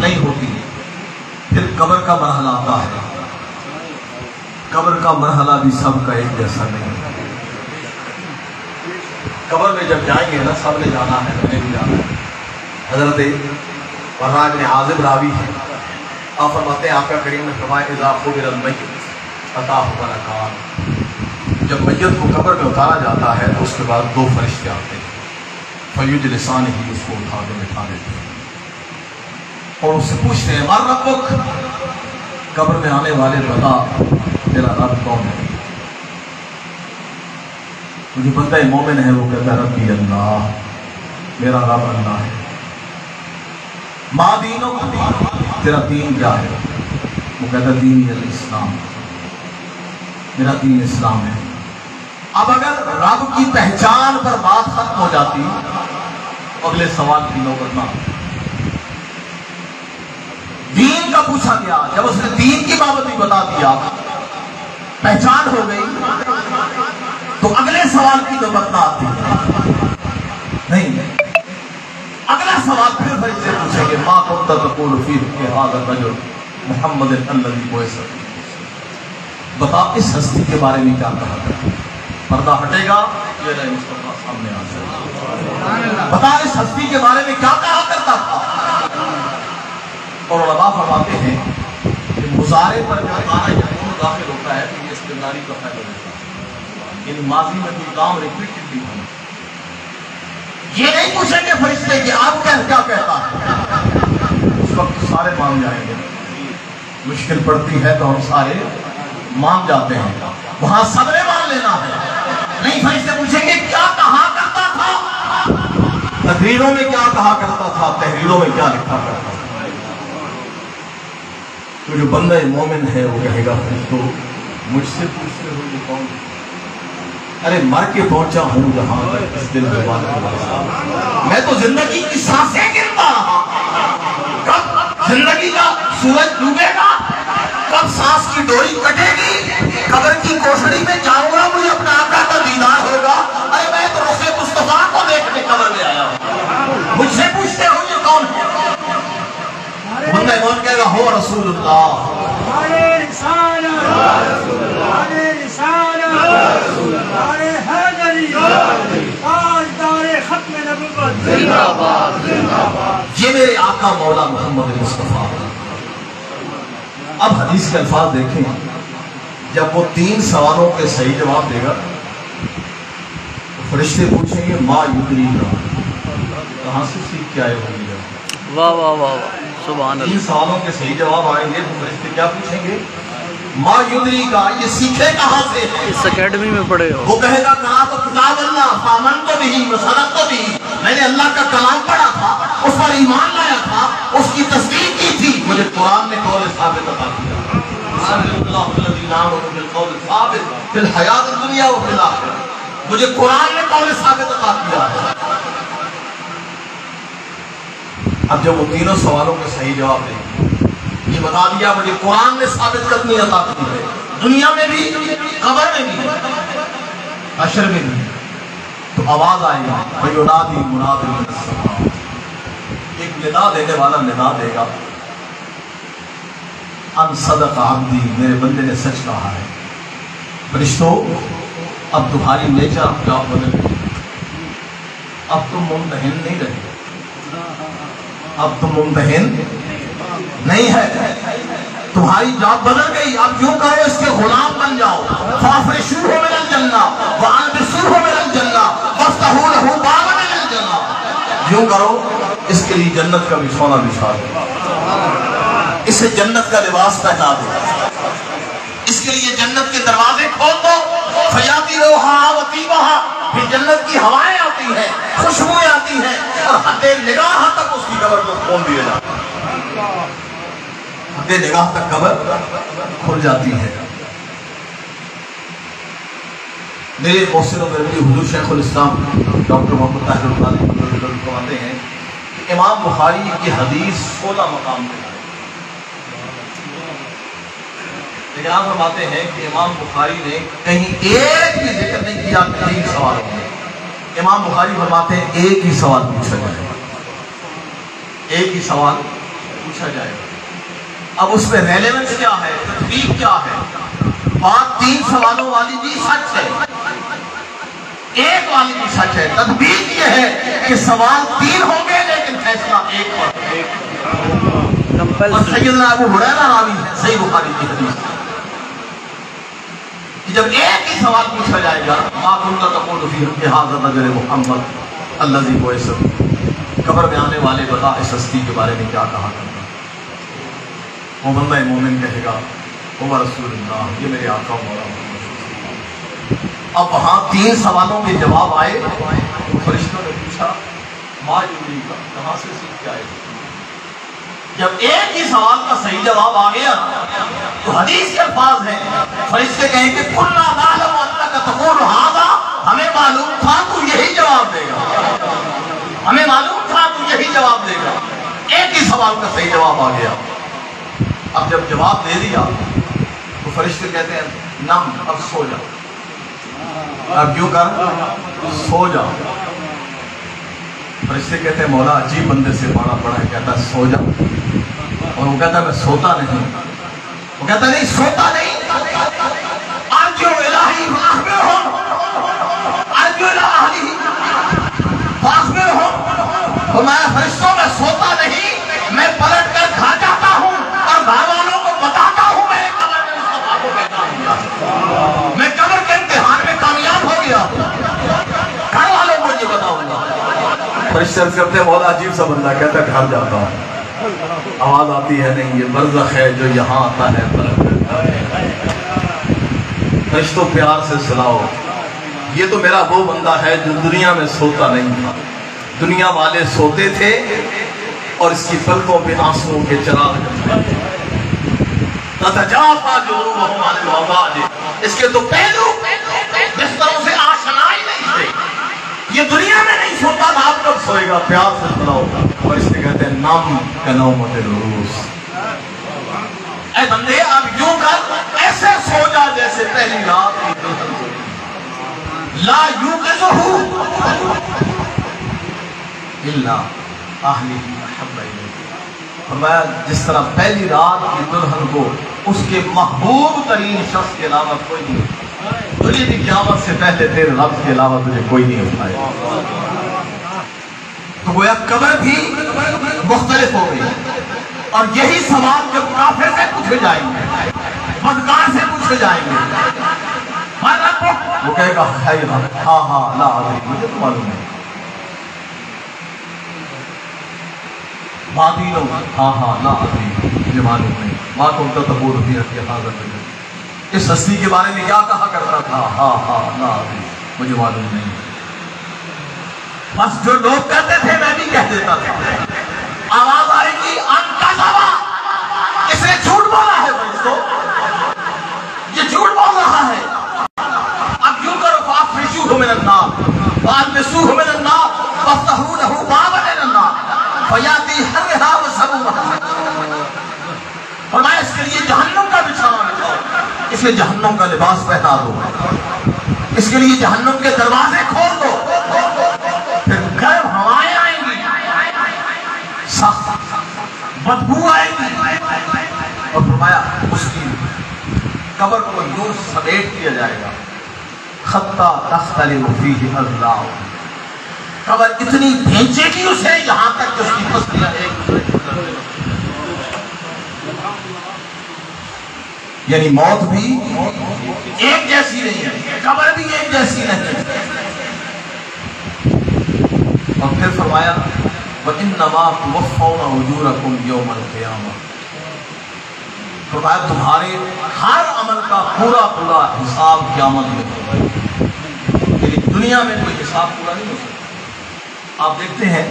नहीं होती। फिर कब्र का मरहला आता है। कब्र का मरहला भी सबका एक जैसा नहीं है। कब्र में जब जाएंगे ना, सब ने जाना है, मैंने भी जाना है। हजरत वर्रा इब्न आज़िब रावी है, आप फरमाते हैं आका करीम ने फरमाया इज़ा क़ुबिरल मय्यित अताहु मलकान। जब मैयत को कब्र में उतारा जाता है तो उसके बाद दो फरिश्ते आते हैं, फयुजलिसानिही, उसको उठा के बिठा देते हैं और उससे पूछते हैं मा रब्बुक, कब्र में आने वाले बता तेरा रब कौन है। जो बंदा मोमिन है वो कहता है रब्बी अल्लाह, मेरा रब अल्लाह है। मा दीनो, तेरा दीन क्या है। वो कहता है दीन इस्लाम, मेरा दीन इस्लाम है। अब अगर रब की पहचान पर बात खत्म हो जाती तो अगले सवाल की नौबत ना। दीन का पूछा गया, जब उसने दीन की बाबत भी बता दिया, पहचान हो गई, तो अगले सवाल की नौबत ना आती नहीं। अगला सवाल फिर फरिश्ते पूछेंगे मा कुन्ता तक़ूलु फ़ीहि हाज़ा रजुल मुहम्मद अल्लज़ी बुइसा, बता इस हस्ती के बारे में क्या कहा था। पर्दा हटेगा, ये रहे मुस्तफा सामने आ जाए, बता इस हस्ती के बारे में क्या कहा करता था। और उलमा फरमाते हैं कि मुज़ारे पर जब आना यक़ून दाखिल होता है तो ये इस्तिमरारी का फ़ायदा देता है, यानी माज़ी में कोई काम रिपीटेडली होना। ये नहीं पूछेंगे फरिश्ते कि आप क्या कहता है, उस वक्त सारे मान जाएंगे। मुश्किल पड़ती है तो हम सारे मान जाते हैं, वहां सबने मान लेना है। नहीं, फरिश्ते पूछेंगे क्या कहा करता था, तकरीरों में क्या कहा करता था, तहरीरों में क्या लिखा करता था। तो जो बंदा मोमिन है वो कहेगा फरिश्तों मुझसे पूछते हो ये कौन। अरे मर के पहुंचा हूं जहां इस दिल के बाद, मैं तो जिंदगी की सांसें गिनता रहा, कब जिंदगी का सूरज डूबेगा, कब सांस की डोरी कटेगी, कब्र की कोठरी में जाऊंगा, मुझे अपने आका का दीदार होगा। अरे मैं तो रुखे मुस्तफा को देखने कब्र में आया हूं, मुझसे पूछते हो ये कौन है। बंदा कौन कहेगा हो रसूलुल्लाह, ये मेरे आका मौला मोहम्मद मुस्तफा। अब हदीस के अल्फाज देखें, जब वो 3 सवालों के सही जवाब देगा तो फरिश्ते पूछेंगे मा युद्रीका, कहां से सीख के आए होंगे। वाह वाह वाह वाह, सुभान अल्लाह। 3 सवालों के सही जवाब आएंगे तो फरिश्ते क्या पूछेंगे, मा युद्रीका, ये सीखे कहां से है। इस एकेडमी में पढ़े हो। वो कहेगा कला तो किताब अल्लाह फामन तो भी वसनत तो भी, मैंने अल्लाह का कलाम पढ़ा था, उस पर ईमान लाया था, उसकी तस्दीक की थी, मुझे कुरान ने कौल साबित अता किया। मुझे कुरान ने कौल साबित अता किया। अब जब वो तीनों सवालों के सही जवाब देंगे, ये बता दिया मुझे कुरान ने साबित करनी अता की है, दुनिया में भी, कब्र में भी, हश्र में भी। तो आवाज आएगी युनादी मुनादी, एक निदा देने वाला निदा देगा, अन सदक़ अब्दी, मेरे बंदे ने सच कहा है। फरिश्तों अब तुम्हारी नेचर जॉब बदल गई, अब तुम मुमतहिन नहीं रहे, अब तुम मुमतहिन नहीं है, तुम्हारी जॉब बदल गई। अब यूं करो इसके गुलाम बन जाओ, फाफरिशूहु मिनल जन्ना व अल्बिसूहु मिनल जन्ना वफ्तहू लहू बाबा मिनल जन्ना। यूं करो इसके लिए जन्नत का बिछौना बिछा दो, इसे जन्नत का लिबास पहना दो, इसके लिए जन्नत के दरवाजे खोल दो, फयाती रोहा व तीबहा, फिर जन्नत की हवाएं आती हैं, खुशबुएं आती हैं, और हद्दे निगाह तक उसकी कब्र को खोल दिया जाता है, हद्दे निगाह तक कब्र खुल जाती है। मेरे मोहसिन और मेरे हुजूर शेखुल इस्लाम डॉक्टर मोहम्मद ताहिर फरमाते हैं कि इमाम बुखारी की हदीस 16 मकाम पे है, लेकिन आप फरमाते हैं कि इमाम बुखारी ने कहीं एक भी जिक्र नहीं किया 3 सवाल में। इमाम बुखारी फरमाते हैं एक ही सवाल पूछा जाए, एक ही सवाल पूछा जाएगा। अब उसमें रेलेवेंस क्या है, तकलीफ क्या है? बात 3 सवालों वाली भी सच है, एक वाली भी सच है। तदबीर यह है कि सवाल 3 होंगे लेकिन फैसला एक पर। और सैयदना अबू हुरैरा रावी है सही बुखारी की हदीस कि जब एक ही सवाल पूछा जाएगा, मा कुन्ता तक़ूलु फ़ी हाज़ा रजुल मुहम्मद अल्लज़ी बुइसा, कब्र में आने वाले बता इस हस्ती के बारे में क्या कहा करता। वो बंदा मोमिन कहेगा हुवा रसूलुल्लाह, ये मेरे आका मौला। अब वहां 3 सवालों के जवाब आए तो फरिश्तों ने पूछा माँ यूरी का, कहां से सीख के आए? जब एक ही सवाल का सही जवाब आ गया तो हदीस के अल्फाज हैं, फरिश्ते कहेंगे कुल्ला नालम अन्नका तक़ूलु हाज़ा, हमें मालूम था तू यही जवाब देगा, हमें मालूम था तू यही जवाब देगा। एक ही सवाल का सही जवाब आ गया। अब जब जवाब दे दिया तो फरिश्ते कहते हैं नम, अब सो जा। अब क्यों कर, सो जा। फरिश्ते कहते हैं मौला अजीब बंदे से बड़ा है, कहता है सो जा। और वो कहता है मैं सोता नहीं, वो कहता नहीं सोता नहीं। आर्जो इलाही फाखबिरहुम, आर्जो इलाही फाखबिरहुम, तो मैं फरिश्तों में सोता नहीं, मैं पलट कर खा जाता हूँ और घर वालों को बताता हूँ मैंने कब्र में मुस्तफा को पहचान, मैं कब्र के इम्तिहान में कामयाब हो गया, घर वालों को ये बताऊंगा। फरिश्ते करते मौला अजीब सा बंदा, कहता है घर जाता हूँ। आवाज आती है नहीं ये बरज़ख है जो यहाँ आता है। फरिश्तों प्यार से सुनाओ, ये तो मेरा वो बंदा है जो दुनिया में सोता नहीं था। दुनिया वाले सोते थे और इसकी पलकों पे आंसुओं के चिराग इसके तो पहलू बिस्तरों से आशनाई नहीं थे। ये दुनिया में नहीं सोता था, आप कब सोएगा? प्यार से सुनाओ। और इसलिए कहते हैं नम कनौमतिल उरूस, ऐ बंदे अब यूं कर, ऐसे सो जा जैसे पहली रात की दुल्हन सोई। ला यूक़िज़ुहु इल्ला अहलिही अहब्बा इलैहि, फरमाया जिस तरह पहली रात की दुल्हन को उसके महबूब तरीन शख्स के अलावा कोई नहीं, दुनिया की क़यामत से पहले तेरे रब के अलावा तुझे कोई नहीं उठाएगा। तो गोया कब्र भी मुख्तलिफ हो गई। और यही सवाल जब काफिर से पूछे जाएंगे, बदकार से पूछे जाएंगे, वो कहेगा हाँ हाँ ला अदरी, मुझे तो मालूम है। बादीनो हाँ हाँ ला अदरी, मुझे मालूम नहीं। माँ को उनका तबूर होती है, इस हस्ती के बारे में क्या कहा करता था? हाँ हाँ ला अदरी, मुझे मालूम नहीं। बस जो लोग कहते थे मैं भी कह देता था। आवाज आएगी अनकज़बा, इसने झूठ बोला है, दोस्तों ये झूठ बोल रहा है। अब यूं करो, फाफ़रिशूहु मिनन नार वअल्बिसूहु मिनन नार वफ़्तहू लहू बाबन मिनन नार फयाती हर्रहा व सबूरहा। फरमाया इसके लिए जहन्नुम का बिछाना बिछाओ, इसके जहन्नुम का लिबास पहना दो, इसके लिए जहन्नुम के दरवाजे खोल दो, फिर गर्म हवाएं आएंगी, सख्त बदबू आएगी। और फरमाया उसकी कब्र को यूं समेट दिया जाएगा, खत्ता तख्तलिफु फीहि अज़लाउ, कब्र इतनी भेजेगी उसे यहां तक कि उसकी पसलियां एक दूसरे की तरफ, यानी मौत भी एक जैसी नहीं है, कब्र भी एक जैसी नहीं है। और फिर फरमाया वइन्नमा तुवफ़्फ़ौना उजूरकुम यौमल क़ियामह, फरमाया तुम्हारे हर अमल का पूरा पूरा हिसाब क़यामत में होगा। लेकिन दुनिया में कोई हिसाब पूरा नहीं हो सकता। आप देखते हैं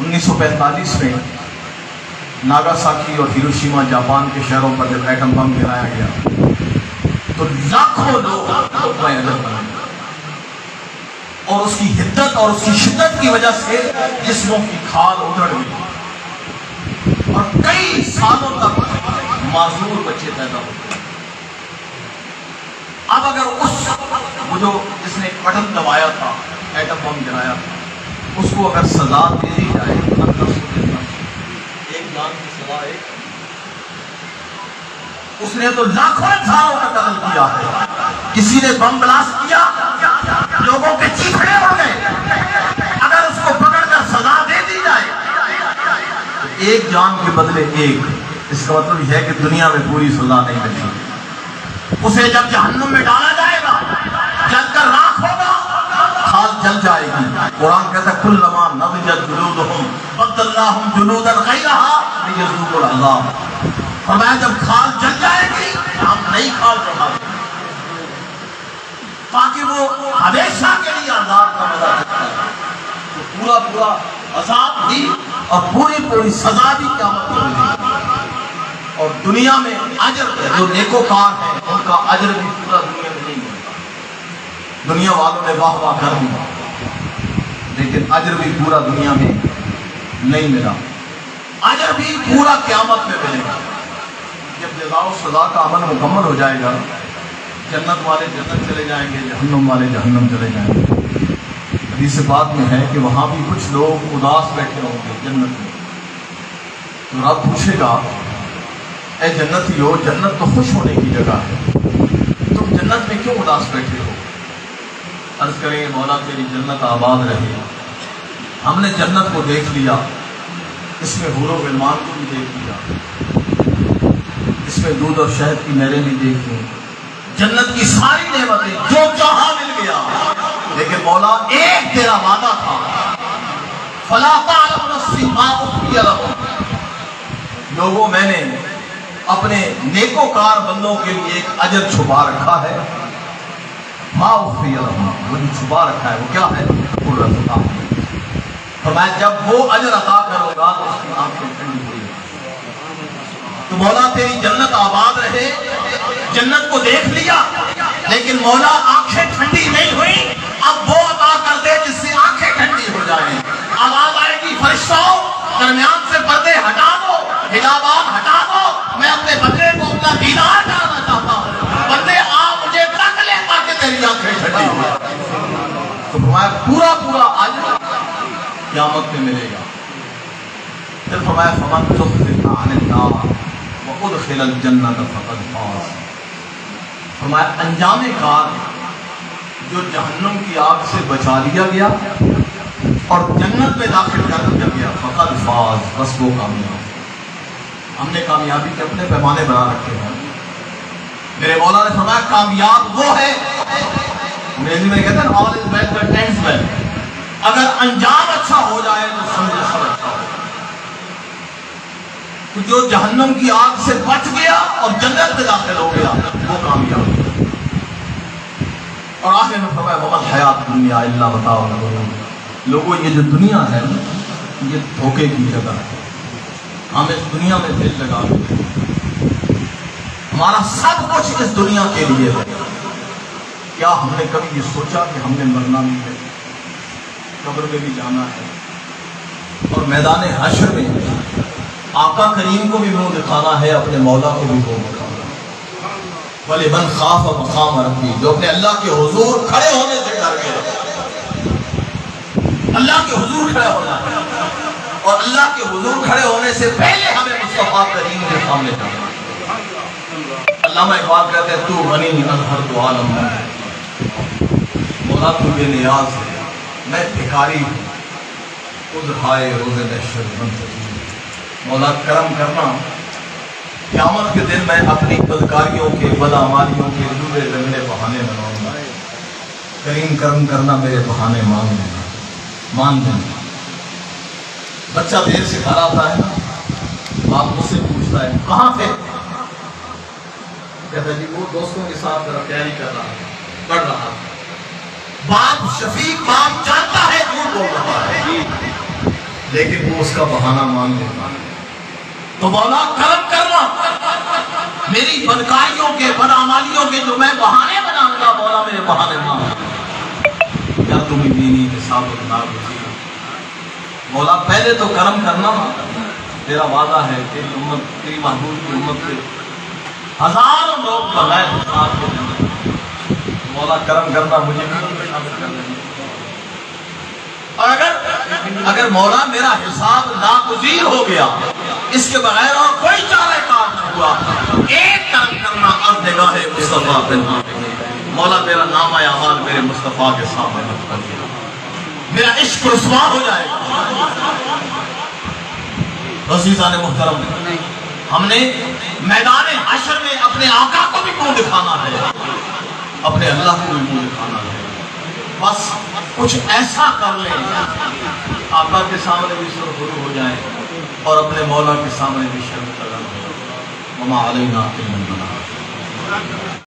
1945 में नागासाकी और हिरोशिमा जापान के शहरों पर जब एटम बम गिराया गया तो लाखों लोग और उसकी हिद्दत और उसकी शिद्दत की वजह से जिस्मों की खाल उधड़ गई और कई सालों तक माजूर बच्चे पैदा हो गए। अब अगर वो जो जिसने बटन दबाया था, एटम बम गिराया था, उसको अगर सजा दे दी जाए, एक जान की सजा एक, उसने तो लाखों इंसानों का कत्ल किया है। किसी ने बम ब्लास्ट किया, लोगों के चीखने हो गए। अगर उसको पकड़कर सजा दे दी जाए तो एक जान के बदले एक, इसका मतलब यह है कि दुनिया में पूरी सजा नहीं मिली। उसे जब जहन्नुम में डाला जाएगा, जलकर राख होगा, खाल जल जाएगी। कुरान कहता है कुल्लमा नज़जत जुलूदुहुम बद्दलनाहुम जुलूदन गैरहा लियज़ूक़ुल अज़ाब। फरमाया जब खाल जल जाएगी हम नई खाल चढ़ा देंगे ताकि वो हमेशा के लिए अज़ाब का मजा चखता है। तो पूरा पूरा अज़ाब भी और पूरी पूरी सजा भी क़यामत में मिलेगी। और दुनिया में अजर, जो नेकोकार है उनका अजर भी पूरा दुनिया में नहीं मिलता। दुनिया वालों ने वाह वाह कर दिया, लेकिन अजर भी पूरा दुनिया में नहीं मिला। अजर भी पूरा क़यामत में मिलेगा। जब जज़ा सजा का अमल मुकम्मल हो जाएगा, जन्नत वाले जन्नत चले जाएंगे, जहन्नुम वाले जहन्नुम चले जाएंगे। हदीस बात में है कि वहां भी कुछ लोग उदास बैठे होंगे जन्नत में। तो रब पूछेगा, ऐ जन्नतियो, जन्नत तो खुश होने की जगह है, तुम जन्नत में क्यों उदास बैठे हो? अर्ज करेंगे मौला तेरी जन्नत आबाद रहे, हमने जन्नत को देख लिया, इसमें हूर व गिलमान को भी देख लिया, इसमें दूध और शहद की नहरें भी देखी, जन्नत की सारी नेमतें जो चाहा मिल गया। लेकिन मौला एक तेरा वादा था, फला ताअलम नफ्सी मा उख्फिय लहुम, लोगों मैंने अपने नेकोकार बंदों के लिए एक अजर छुपा रखा है। मा उख्फिय लहुम, वो जो छुपा रखा है वो क्या है? तो मैं जब वो अजर अता करूंगा तो उसकी आंखें ठंडी हुई। तो मौला तेरी जन्नत आबाद रहे, जन्नत को देख लिया, लेकिन मौला आंखें ठंडी नहीं हुई। अब वो अता कर दे जिससे आंखें ठंडी हो जाए। आवाज आएगी, फरिश्तों दरमियान से पर्दे हटा दो, हिजाबात हटा दो, मैं अपने बंदे को अपना दीदार कराना चाहता हूँ। बंदे आ मुझे तक ले ताकि तेरी आंखें ठंडी हो। तो फरमाया पूरा पूरा आज क़यामत में मिलेगा। फिर फरमाया फमन ज़ुहज़िहा अनिन नार व उदखिलल जन्नत फ़क़द फ़ाज़। फरमाया अंजामे कार, जो जहन्नुम की आग से बचा लिया गया और जन्नत में दाखिल कर दिया गया, फ़क़द फ़ाज़, बस वो कामयाब। हमने कामयाबी के अपने पैमाने बना रखे हैं। मेरे मौला ने फरमाया कामयाब वो है, अंग्रेजी में कहते हैं all is well that ends well. अगर अंजाम अच्छा हो जाए तो समझे सब अच्छा हो। तो जो जहन्नम की आग से बच गया और जन्नत में दाखिल हो गया वो कामयाब। और आखिर में फरमाया वमल हयात दुनिया इल्ला बताओ। लोगों ये जो दुनिया है ये धोखे की जगह है। हम इस दुनिया में दिल लगा देते हैं, हमारा सब कुछ इस दुनिया के लिए है। क्या हमने कभी ये सोचा कि हमने मरना भी है, कब्र में भी जाना है और मैदान हश्र में आका करीम को भी मुंह दिखाना है, अपने मौला को भी मुंह दिखाना है। वलिमन खाफ मकाम रब्बी, जो अपने अल्लाह के हुजूर खड़े होने से डर गए। अल्लाह के हुजूर खड़े होना है और अल्लाह के हुजूर खड़े होने से पहले हमें मुस्तफा करीम के सामने जाना है। अल्लामा इकबाल कहते हैं तू गनी अज़हर तो आलम, मौला तू बेनियाज है, मैं भिखारी हूँ। उज़हाए रोज़े महशर मुंतज़िर, मौला करम करना, क़यामत के दिन मैं अपनी बदकारियों के बदअमालियों के जुबे रंगने बहाने बनाऊंगा। करीम करम करना, मेरे बहाने मान लेना, मान देना। बच्चा देर से घर आता है ना, बाप मुझसे पूछता है कहाँ थे? कहता जी वो दोस्तों के साथ जरा तैयारी कर रहा है, पढ़ रहा है। बाप शफीक बाप जानता है झूठ बोल रहा है, लेकिन वो उसका बहाना मान लेता है। तो मौला करम करना, मेरी बदकारियों के बदअमालियों के जो मैं बहाने बनाऊंगा, मौला मेरे बहाने मान। क्या तुम्हें दीनी हिसाब ना बुझी? मौला पहले तो करम करना, तेरा वादा है तेरी उम्मत, तेरी महबूब की उम्मत के हजारों लोग बगैर हिसाब के जन्नत। मौला करम करना, मुझे भी शामिल कर देना। और अगर मौला मेरा हिसाब नागुज़ीर हो गया इसके बगैर और कोई चारा कार न हुआ। एक तरफ करना अर्ज़ निगाहे मुस्तफा पे मौला मेरा नाम आया हाल मेरे मुस्तफा के सामने मत करिए, मेरा इश्क रुसवा हो जाएगा। अज़ीज़ान मुहतरम, हमने मैदान हशर में अपने आका को भी मुंह दिखाना है, अपने अल्लाह को भी मुंह दिखाना है। बस कुछ ऐसा कर ले आका के सामने भी सुरखरू हो जाए और अपने मौला के सामने भी शर्म कदम हो। वमा अलैना इल्लल बलाग।